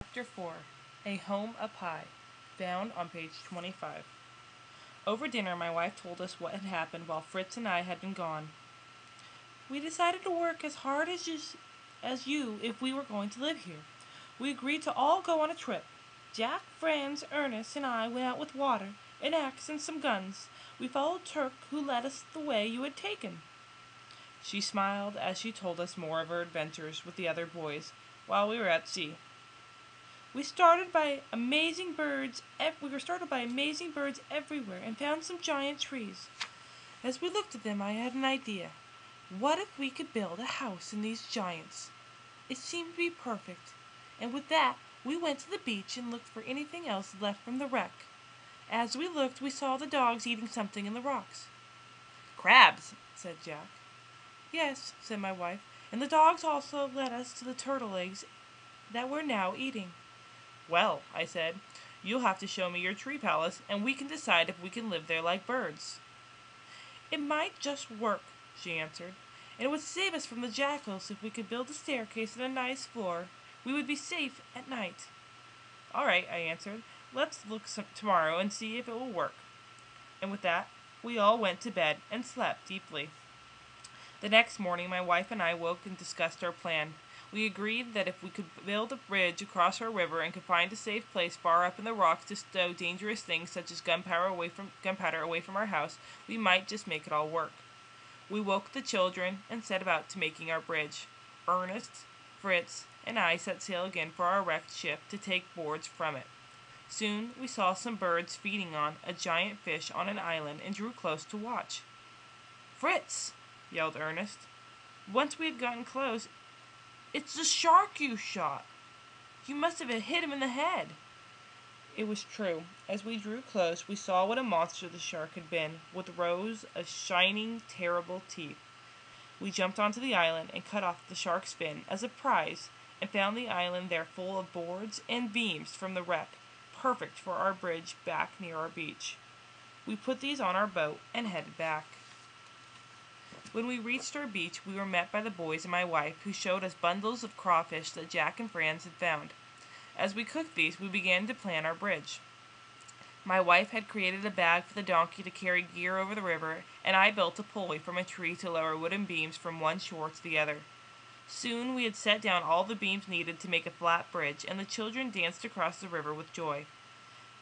Chapter 4 A Home Up High, found on page 25. Over dinner, my wife told us what had happened while Fritz and I had been gone. We decided to work as hard as you if we were going to live here. We agreed to all go on a trip. Jack, Franz, Ernest, and I went out with water, an axe, and some guns. We followed Turk, who led us the way you had taken. She smiled as she told us more of her adventures with the other boys while we were at sea. We were started by amazing birds everywhere and found some giant trees. As we looked at them, I had an idea. What if we could build a house in these giants? It seemed to be perfect, and with that, we went to the beach and looked for anything else left from the wreck. As we looked, we saw the dogs eating something in the rocks. "Crabs," said Jack. "Yes," said my wife, "and the dogs also led us to the turtle eggs that we're now eating." "Well," I said, "you'll have to show me your tree palace, and we can decide if we can live there like birds." "It might just work," she answered, "and it would save us from the jackals if we could build a staircase and a nice floor. We would be safe at night." "All right," I answered. "Let's look tomorrow and see if it will work." And with that, we all went to bed and slept deeply. The next morning, my wife and I woke and discussed our plan. We agreed that if we could build a bridge across our river and could find a safe place far up in the rocks to stow dangerous things such as gunpowder away from our house, we might just make it all work. We woke the children and set about to making our bridge. Ernest, Fritz, and I set sail again for our wrecked ship to take boards from it. Soon we saw some birds feeding on a giant fish on an island and drew close to watch. "Fritz!" yelled Ernest. Once we had gotten close, "It's the shark you shot! You must have hit him in the head." It was true. As we drew close, we saw what a monster the shark had been, with rows of shining, terrible teeth. We jumped onto the island and cut off the shark's fin as a prize, and found the island there full of boards and beams from the wreck, perfect for our bridge back near our beach. We put these on our boat and headed back. When we reached our beach, we were met by the boys and my wife, who showed us bundles of crawfish that Jack and Franz had found. As we cooked these, we began to plan our bridge. My wife had created a bag for the donkey to carry gear over the river, and I built a pulley from a tree to lower wooden beams from one shore to the other. Soon we had set down all the beams needed to make a flat bridge, and the children danced across the river with joy.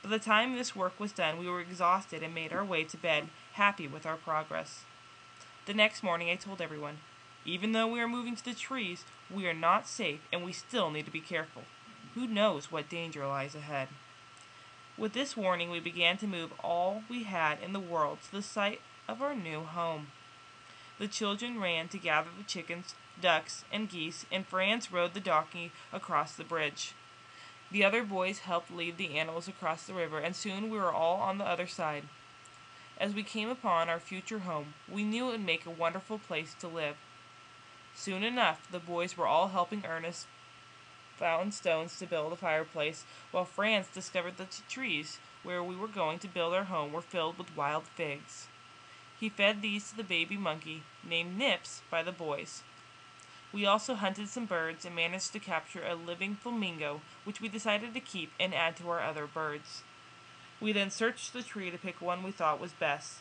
By the time this work was done, we were exhausted and made our way to bed, happy with our progress. The next morning I told everyone, "Even though we are moving to the trees, we are not safe and we still need to be careful. Who knows what danger lies ahead?" With this warning, we began to move all we had in the world to the site of our new home. The children ran to gather the chickens, ducks, and geese, and Franz rode the donkey across the bridge. The other boys helped lead the animals across the river, and soon we were all on the other side. As we came upon our future home, we knew it would make a wonderful place to live. Soon enough, the boys were all helping Ernest found stones to build a fireplace, while Franz discovered that the trees where we were going to build our home were filled with wild figs. He fed these to the baby monkey, named Nips by the boys. We also hunted some birds and managed to capture a living flamingo, which we decided to keep and add to our other birds. We then searched the tree to pick one we thought was best.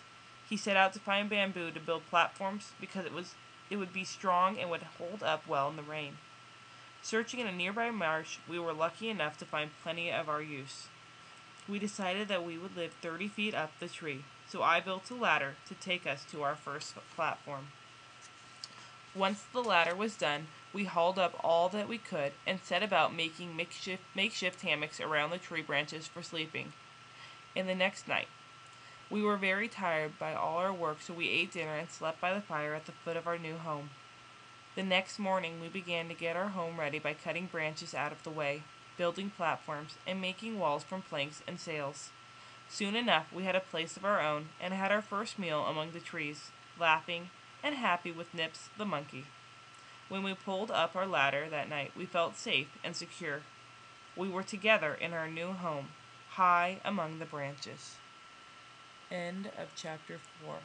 He set out to find bamboo to build platforms because it would be strong and would hold up well in the rain. Searching in a nearby marsh, we were lucky enough to find plenty of our use. We decided that we would live 30 feet up the tree, so I built a ladder to take us to our first platform. Once the ladder was done, we hauled up all that we could and set about making makeshift hammocks around the tree branches for sleeping. And the next night, we were very tired by all our work, so we ate dinner and slept by the fire at the foot of our new home. The next morning, we began to get our home ready by cutting branches out of the way, building platforms, and making walls from planks and sails. Soon enough, we had a place of our own and had our first meal among the trees, laughing and happy with Nips the monkey. When we pulled up our ladder that night, we felt safe and secure. We were together in our new home, high among the branches. End of chapter 4.